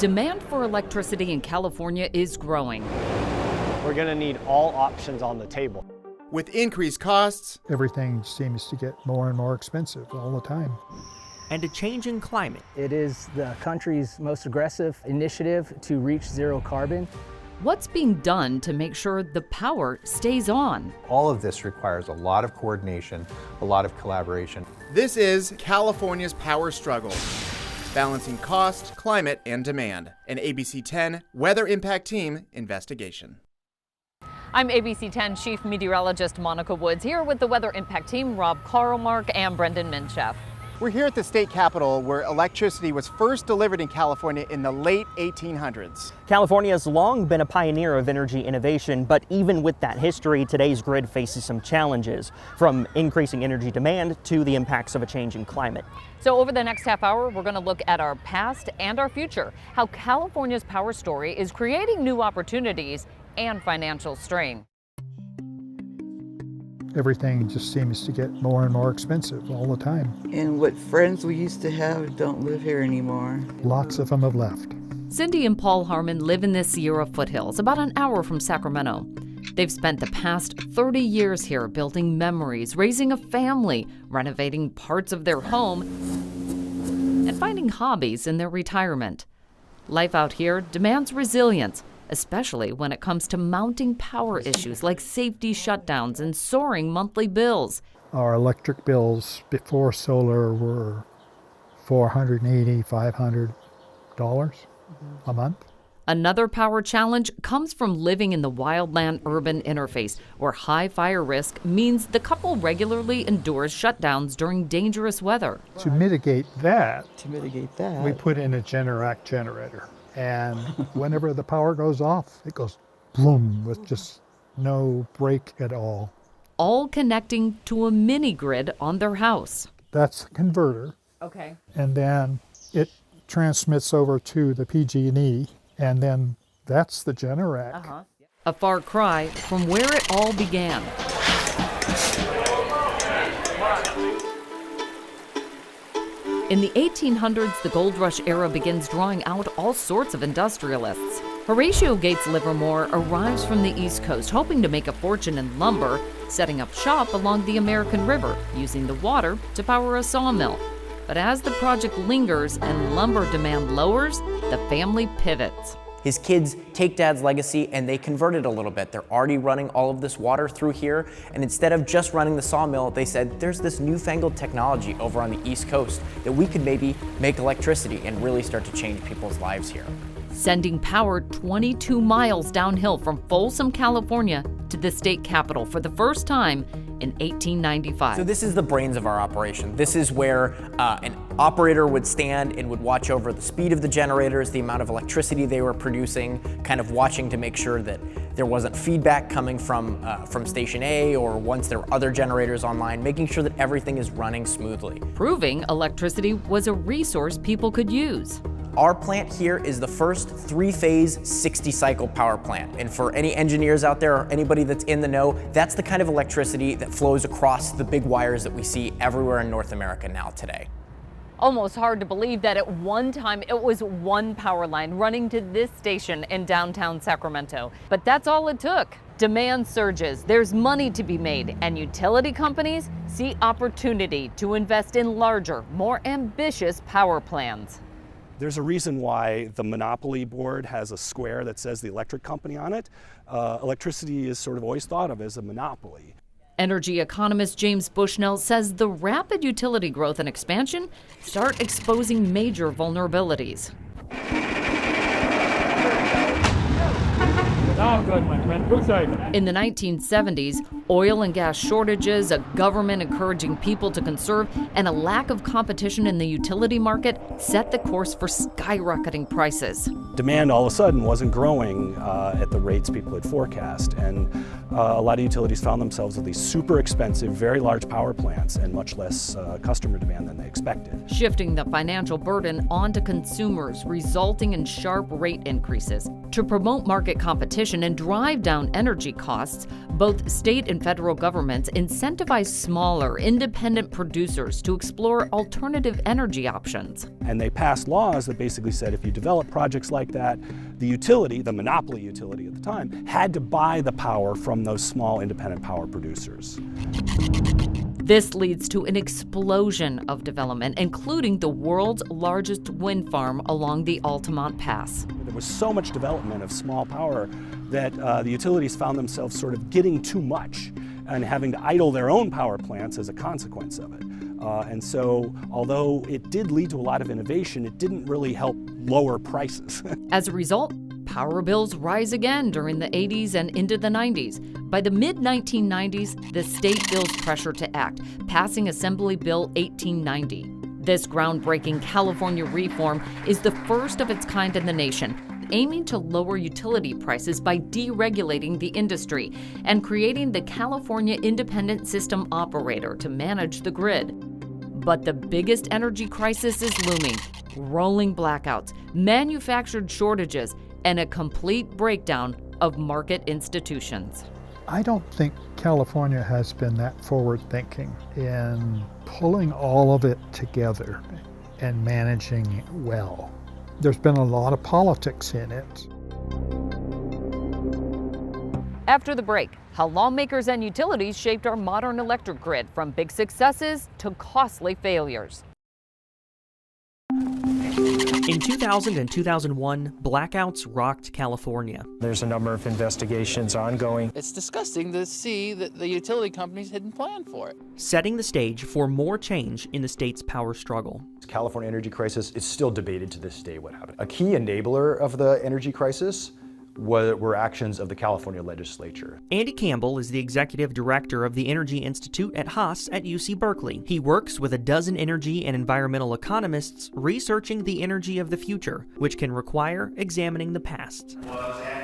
Demand for electricity in California is growing. We're going to need all options on the table. With increased costs, everything seems to get more and more expensive all the time. And a changing climate. It is the country's most aggressive initiative to reach zero carbon. What's being done to make sure the power stays on? All of this requires a lot of coordination, a lot of collaboration. This is California's power struggle. Balancing cost, climate, and demand. An ABC10 Weather Impact Team investigation. I'm ABC10 Chief Meteorologist Monica Woods here with the Weather Impact Team, Rob Karlmark and Brendan Minchef. We're here at the state capitol where electricity was first delivered in California in the late 1800s. California has long been a pioneer of energy innovation, but even with that history, today's grid faces some challenges, from increasing energy demand to the impacts of a changing climate. So over the next half hour, we're going to look at our past and our future, how California's power story is creating new opportunities and financial strain. Everything just seems to get more and more expensive all the time. And what friends we used to have don't live here anymore. Lots of them have left. Cindy and Paul Harmon live in the Sierra foothills, about an hour from Sacramento. They've spent the past 30 years here building memories, raising a family, renovating parts of their home, and finding hobbies in their retirement. Life out here demands resilience, especially when it comes to mounting power issues like safety shutdowns and soaring monthly bills. Our electric bills before solar were $480, $500 a month. Another power challenge comes from living in the wildland-urban interface, where high fire risk means the couple regularly endures shutdowns during dangerous weather. To mitigate that, we put in a Generac generator. And whenever the power goes off, it goes boom with just no break at all. All connecting to a mini grid on their house. That's the converter. Okay. And then it transmits over to the PG&E, and then that's the Generac. A far cry from where it all began. In the 1800s, the gold rush era begins drawing out all sorts of industrialists. Horatio Gates Livermore arrives from the East Coast, hoping to make a fortune in lumber, setting up shop along the American River, using the water to power a sawmill. But as the project lingers and lumber demand lowers, the family pivots. His kids take Dad's legacy and they convert it a little bit. They're already running all of this water through here, and instead of just running the sawmill, they said there's this newfangled technology over on the East Coast that we could maybe make electricity and really start to change people's lives here. Sending power 22 miles downhill from Folsom, California to the state capitol for the first time in 1895. So this is the brains of our operation. This is where an operator would stand and would watch over the speed of the generators, the amount of electricity they were producing, kind of watching to make sure that there wasn't feedback coming from Station A, or once there were other generators online, making sure that everything is running smoothly. Proving electricity was a resource people could use. Our plant here is the first 3-phase 60-cycle power plant. And for any engineers out there or anybody that's in the know, that's the kind of electricity that flows across the big wires that we see everywhere in North America now today. Almost hard to believe that at one time it was one power line running to this station in downtown Sacramento. But that's all it took. Demand surges, there's money to be made, and utility companies see opportunity to invest in larger, more ambitious power plans. There's a reason why the Monopoly board has a square that says the electric company on it. Electricity is sort of always thought of as a monopoly. Energy economist James Bushnell says the rapid utility growth and expansion start exposing major vulnerabilities. Now good, my friend. Good side. In the 1970s, oil and gas shortages, a government encouraging people to conserve, and a lack of competition in the utility market set the course for skyrocketing prices. Demand all of a sudden wasn't growing at the rates people had forecast, and a lot of utilities found themselves with these super expensive, very large power plants and much less customer demand than they expected. Shifting the financial burden onto consumers, resulting in sharp rate increases. To promote market competition and drive down energy costs, both state and federal governments incentivize smaller, independent producers to explore alternative energy options. And they passed laws that basically said if you develop projects like that, the utility, the monopoly utility at the time, had to buy the power from those small independent power producers. This leads to an explosion of development, including the world's largest wind farm along the Altamont Pass. There was so much development of small power that the utilities found themselves sort of getting too much and having to idle their own power plants as a consequence of it. And so, although it did lead to a lot of innovation, it didn't really help lower prices. As a result, power bills rise again during the 80s and into the 90s. By the mid-1990s, the state feels pressure to act, passing Assembly Bill 1890. This groundbreaking California reform is the first of its kind in the nation, aiming to lower utility prices by deregulating the industry and creating the California Independent System Operator to manage the grid. But the biggest energy crisis is looming: rolling blackouts, manufactured shortages, and a complete breakdown of market institutions. I don't think California has been that forward-thinking in pulling all of it together and managing it well. There's been a lot of politics in it. After the break, how lawmakers and utilities shaped our modern electric grid, from big successes to costly failures. In 2000 and 2001, blackouts rocked California. There's a number of investigations ongoing. It's disgusting to see that the utility companies hadn't planned for it. Setting the stage for more change in the state's power struggle. The California energy crisis is still debated to this day what happened. A key enabler of the energy crisis were actions of the California legislature. Andy Campbell is the executive director of the Energy Institute at Haas at UC Berkeley. He works with a dozen energy and environmental economists researching the energy of the future, which can require examining the past.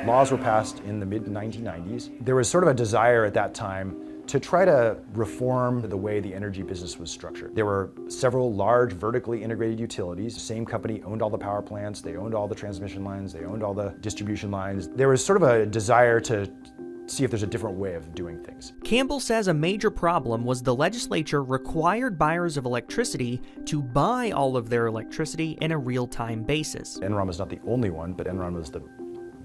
Laws were passed in the mid-1990s. There was sort of a desire at that time to try to reform the way the energy business was structured. There were several large vertically integrated utilities. The same company owned all the power plants, they owned all the transmission lines, they owned all the distribution lines. There was sort of a desire to see if there's a different way of doing things. Campbell says a major problem was the legislature required buyers of electricity to buy all of their electricity in a real-time basis. Enron was not the only one, but Enron was the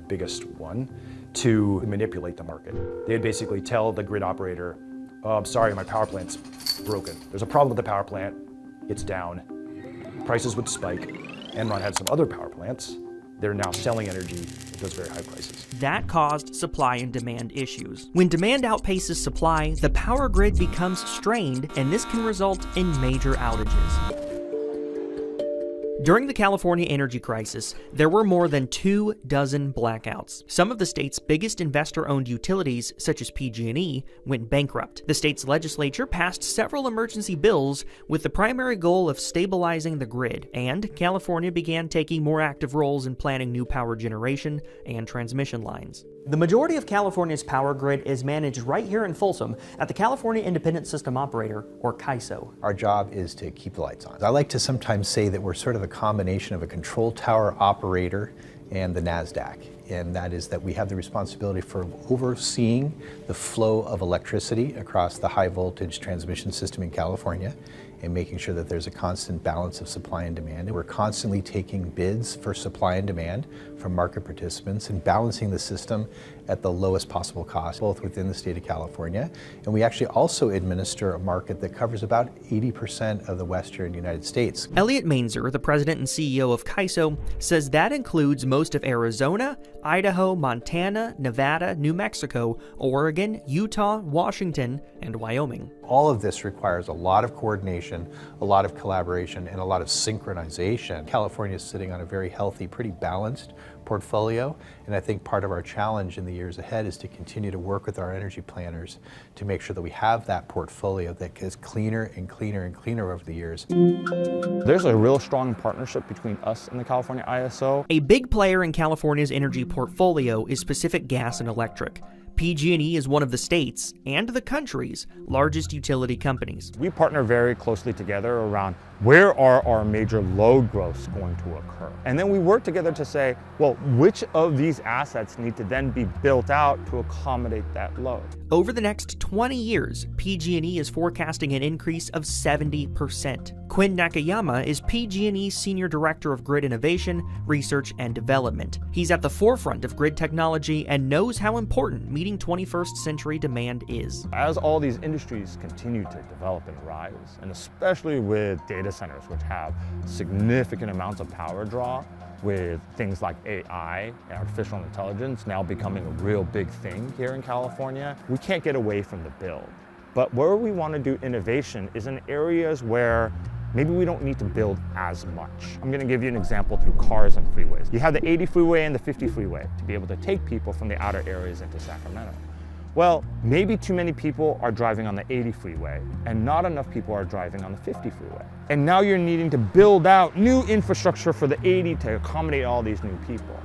biggest one to manipulate the market. They'd basically tell the grid operator, oh, I'm sorry, my power plant's broken. There's a problem with the power plant, it's down. Prices would spike. Enron had some other power plants. They're now selling energy at those very high prices. That caused supply and demand issues. When demand outpaces supply, the power grid becomes strained, and this can result in major outages. During the California energy crisis, there were more than 24 blackouts. Some of the state's biggest investor-owned utilities, such as PG&E, went bankrupt. The state's legislature passed several emergency bills with the primary goal of stabilizing the grid, and California began taking more active roles in planning new power generation and transmission lines. The majority of California's power grid is managed right here in Folsom at the California Independent System Operator, or CAISO. Our job is to keep the lights on. I like to sometimes say that we're sort of a combination of a control tower operator and the NASDAQ. And that is that we have the responsibility for overseeing the flow of electricity across the high voltage transmission system in California and making sure that there's a constant balance of supply and demand. And we're constantly taking bids for supply and demand from market participants and balancing the system at the lowest possible cost, both within the state of California. And we actually also administer a market that covers about 80% of the western United States. Elliot Mainzer, the president and CEO of CAISO, says that includes most of Arizona, Idaho, Montana, Nevada, New Mexico, Oregon, Utah, Washington, and Wyoming. All of this requires a lot of coordination, a lot of collaboration, and a lot of synchronization. California is sitting on a very healthy, pretty balanced portfolio, and I think part of our challenge in the years ahead is to continue to work with our energy planners to make sure that we have that portfolio that gets cleaner and cleaner and cleaner over the years. There's a real strong partnership between us and the California ISO. A big player in California's energy portfolio is Pacific Gas and Electric. PG&E is one of the state's and the country's largest utility companies. We partner very closely together around Where are our major load growths going to occur? And then we work together to say, well, which of these assets need to then be built out to accommodate that load? Over the next 20 years, PG&E is forecasting an increase of 70%. Quinn Nakayama is PG&E's Senior Director of Grid Innovation, Research, and Development. He's at the forefront of grid technology and knows how important meeting 21st century demand is. As all these industries continue to develop and rise, and especially with data centers, which have significant amounts of power draw, with things like AI and artificial intelligence now becoming a real big thing here in California, we can't get away from the build. But where we want to do innovation is in areas where maybe we don't need to build as much. I'm going to give you an example through cars and freeways. You have the 80 freeway and the 50 freeway to be able to take people from the outer areas into Sacramento. Well, maybe too many people are driving on the 80 freeway and not enough people are driving on the 50 freeway. And now you're needing to build out new infrastructure for the 80 to accommodate all these new people.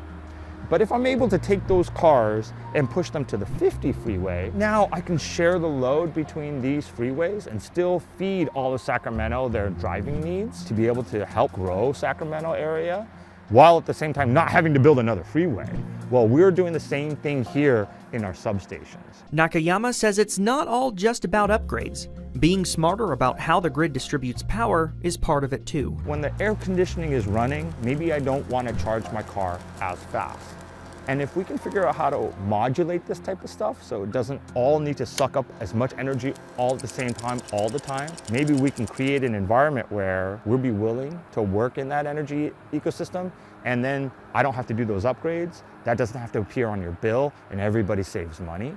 But if I'm able to take those cars and push them to the 50 freeway, now I can share the load between these freeways and still feed all of Sacramento their driving needs to be able to help grow Sacramento area, while at the same time not having to build another freeway. Well, we're doing the same thing here in our substations. Nakayama says it's not all just about upgrades. Being smarter about how the grid distributes power is part of it too. When the air conditioning is running, maybe I don't want to charge my car as fast. And if we can figure out how to modulate this type of stuff so it doesn't all need to suck up as much energy all at the same time, all the time, maybe we can create an environment where we'll be willing to work in that energy ecosystem, and then I don't have to do those upgrades. That doesn't have to appear on your bill, and everybody saves money.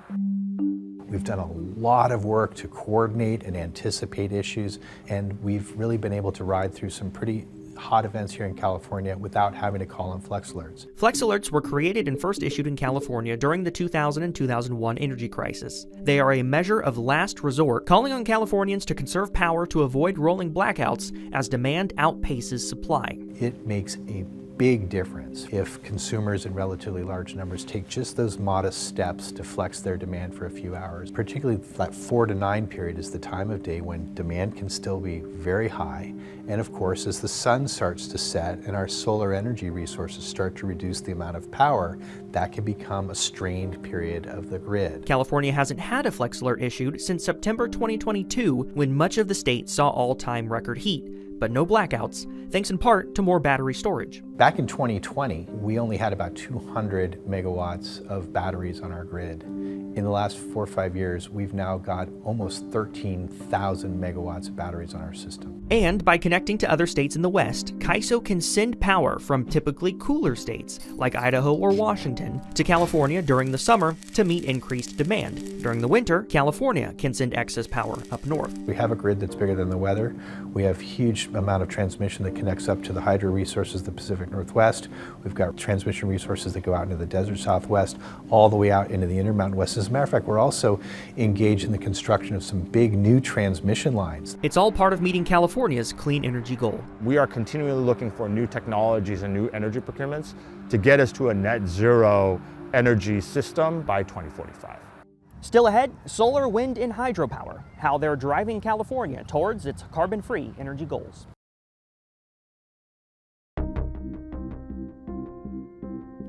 We've done a lot of work to coordinate and anticipate issues, and we've really been able to ride through some pretty hot events here in California without having to call in Flex Alerts. Flex Alerts were created and first issued in California during the 2000 and 2001 energy crisis. They are a measure of last resort, calling on Californians to conserve power to avoid rolling blackouts as demand outpaces supply. It makes a big difference if consumers in relatively large numbers take just those modest steps to flex their demand for a few hours. Particularly that 4 to 9 period is the time of day when demand can still be very high. And of course, as the sun starts to set and our solar energy resources start to reduce the amount of power, that can become a strained period of the grid. California hasn't had a Flex Alert issued since September 2022, when much of the state saw all-time record heat, but no blackouts, thanks in part to more battery storage. Back in 2020, we only had about 200 megawatts of batteries on our grid. In the last 4 or 5 years, we've now got almost 13,000 megawatts of batteries on our system. And by connecting to other states in the West, CAISO can send power from typically cooler states, like Idaho or Washington, to California during the summer to meet increased demand. During the winter, California can send excess power up north. We have a grid that's bigger than the weather. We have huge amount of transmission that connects up to the hydro resources of the Pacific Northwest. We've got transmission resources that go out into the desert Southwest, all the way out into the Intermountain West. As a matter of fact, we're also engaged in the construction of some big new transmission lines. It's all part of meeting California's clean energy goal. We are continually looking for new technologies and new energy procurements to get us to a net zero energy system by 2045. Still ahead, solar, wind, and hydropower, how they're driving California towards its carbon-free energy goals.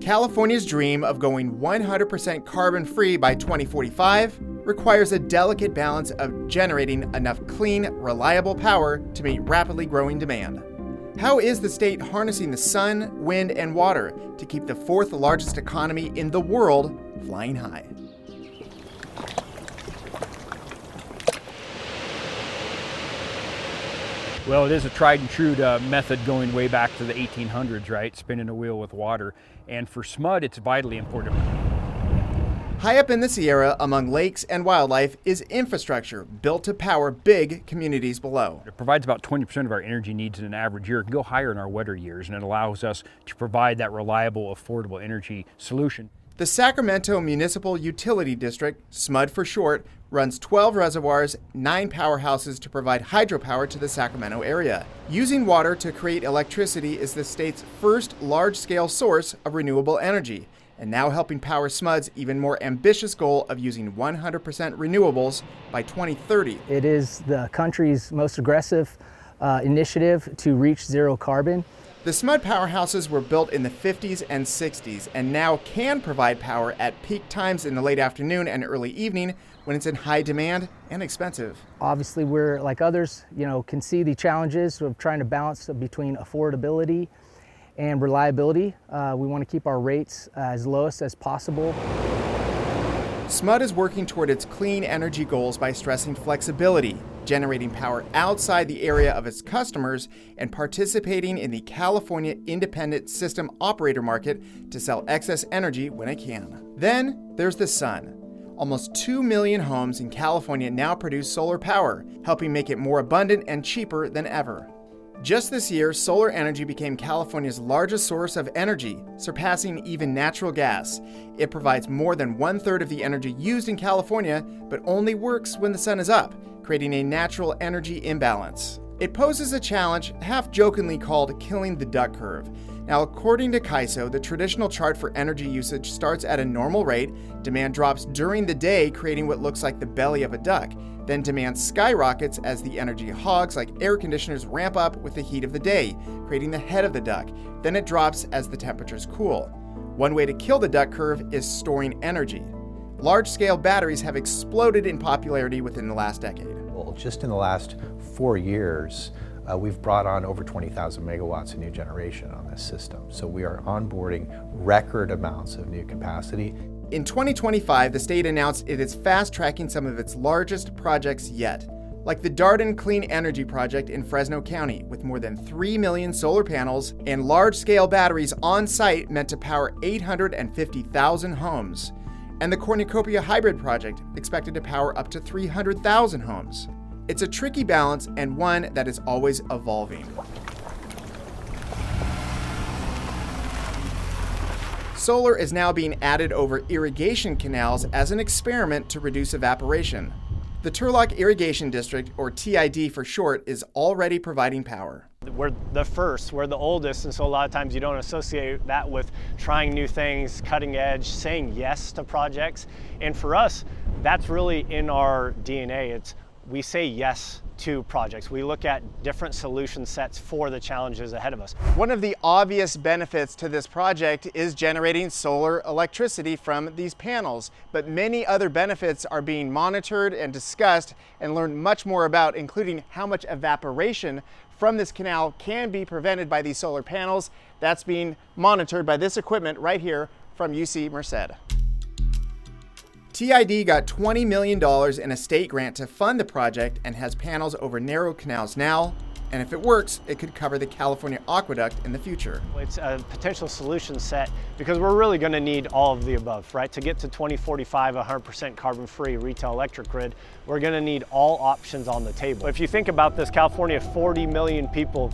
California's dream of going 100% carbon-free by 2045 requires a delicate balance of generating enough clean, reliable power to meet rapidly growing demand. How is the state harnessing the sun, wind, and water to keep the 4th largest economy in the world flying high? Well, it is a tried and true method going way back to the 1800s, right? Spinning a wheel with water. And for SMUD, it's vitally important. High up in the Sierra, among lakes and wildlife, is infrastructure built to power big communities below. It provides about 20% of our energy needs in an average year. It can go higher in our wetter years, and it allows us to provide that reliable, affordable energy solution. The Sacramento Municipal Utility District, SMUD for short, runs 12 reservoirs, 9 powerhouses to provide hydropower to the Sacramento area. Using water to create electricity is the state's first large-scale source of renewable energy, and now helping power SMUD's even more ambitious goal of using 100% renewables by 2030. It is the country's most aggressive initiative to reach zero carbon. The SMUD powerhouses were built in the 50s and 60s and now can provide power at peak times in the late afternoon and early evening when it's in high demand and expensive. Obviously, we're like others, can see the challenges of trying to balance between affordability and reliability. We want to keep our rates as lowest as possible. SMUD is working toward its clean energy goals by stressing flexibility, generating power outside the area of its customers, and participating in the California Independent System Operator market to sell excess energy when it can. Then there's the sun. Almost 2 million homes in California now produce solar power, helping make it more abundant and cheaper than ever. Just this year, solar energy became California's largest source of energy, surpassing even natural gas. It provides more than 1/3 of the energy used in California, but only works when the sun is up, creating a natural energy imbalance. It poses a challenge half-jokingly called killing the duck curve. Now, according to CAISO, the traditional chart for energy usage starts at a normal rate, demand drops during the day, creating what looks like the belly of a duck. Then demand skyrockets as the energy hogs like air conditioners ramp up with the heat of the day, creating the head of the duck. Then it drops as the temperatures cool. One way to kill the duck curve is storing energy. Large-scale batteries have exploded in popularity within the last decade. Well, just in the last 4 years, we've brought on over 20,000 megawatts of new generation on this system. So we are onboarding record amounts of new capacity. In 2025, the state announced it is fast-tracking some of its largest projects yet, like the Darden Clean Energy Project in Fresno County, with more than 3 million solar panels and large-scale batteries on site meant to power 850,000 homes, and the Cornucopia Hybrid Project, expected to power up to 300,000 homes. It's a tricky balance and one that is always evolving. Solar is now being added over irrigation canals as an experiment to reduce evaporation. The Turlock Irrigation District, or TID for short, is already providing power. We're the first, we're the oldest, and so a lot of times you don't associate that with trying new things, cutting edge, saying yes to projects. And for us, that's really in our DNA. We say yes to projects. We look at different solution sets for the challenges ahead of us. One of the obvious benefits to this project is generating solar electricity from these panels, but many other benefits are being monitored and discussed and learned much more about, including how much evaporation from this canal can be prevented by these solar panels. That's being monitored by this equipment right here from UC Merced. TID got $20 million in a state grant to fund the project and has panels over narrow canals now, and if it works, it could cover the California aqueduct in the future. It's a potential solution set because we're really going to need all of the above, right? To get to 2045, 100% carbon-free retail electric grid, we're going to need all options on the table. If you think about this, California, 40 million people,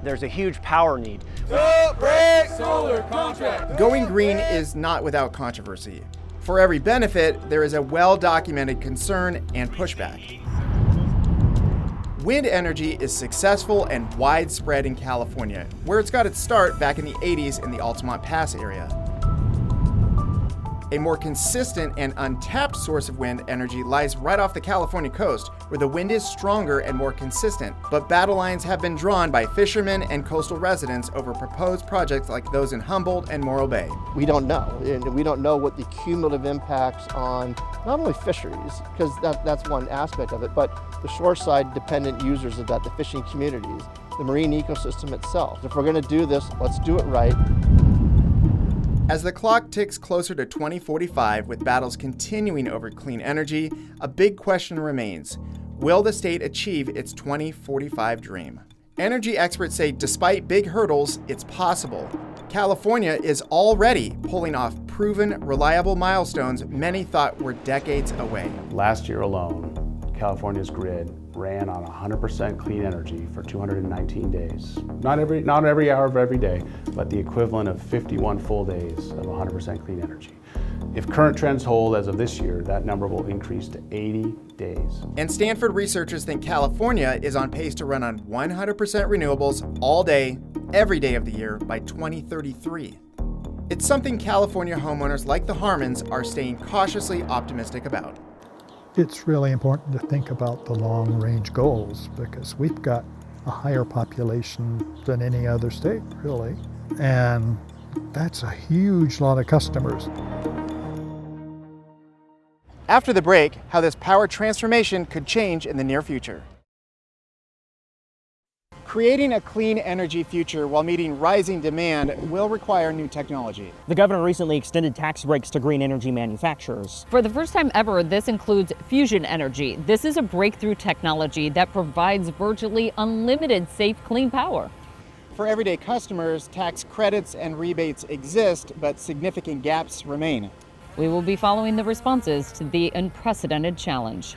there's a huge power need. Solar contract. Going green is not without controversy. For every benefit, there is a well-documented concern and pushback. Wind energy is successful and widespread in California, where it's got its start back in the 80s in the Altamont Pass area. A more consistent and untapped source of wind energy lies right off the California coast, where the wind is stronger and more consistent, but battle lines have been drawn by fishermen and coastal residents over proposed projects like those in Humboldt and Morro Bay. We don't know, and we don't know what the cumulative impacts on not only fisheries, because that's one aspect of it, but the shoreside dependent users of that, the fishing communities, the marine ecosystem itself. If we're going to do this, let's do it right. As the clock ticks closer to 2045, with battles continuing over clean energy, a big question remains. Will the state achieve its 2045 dream? Energy experts say despite big hurdles, it's possible. California is already pulling off proven, reliable milestones many thought were decades away. Last year alone, California's grid ran on 100% clean energy for 219 days. Not every hour of every day, but the equivalent of 51 full days of 100% clean energy. If current trends hold as of this year, that number will increase to 80 days. And Stanford researchers think California is on pace to run on 100% renewables all day, every day of the year by 2033. It's something California homeowners like the Harmons are staying cautiously optimistic about. It's really important to think about the long-range goals because we've got a higher population than any other state, really. And that's a huge lot of customers. After the break, how this power transformation could change in the near future. Creating a clean energy future while meeting rising demand will require new technology. The governor recently extended tax breaks to green energy manufacturers. For the first time ever, this includes fusion energy. This is a breakthrough technology that provides virtually unlimited safe, clean power. For everyday customers, tax credits and rebates exist, but significant gaps remain. We will be following the responses to the unprecedented challenge.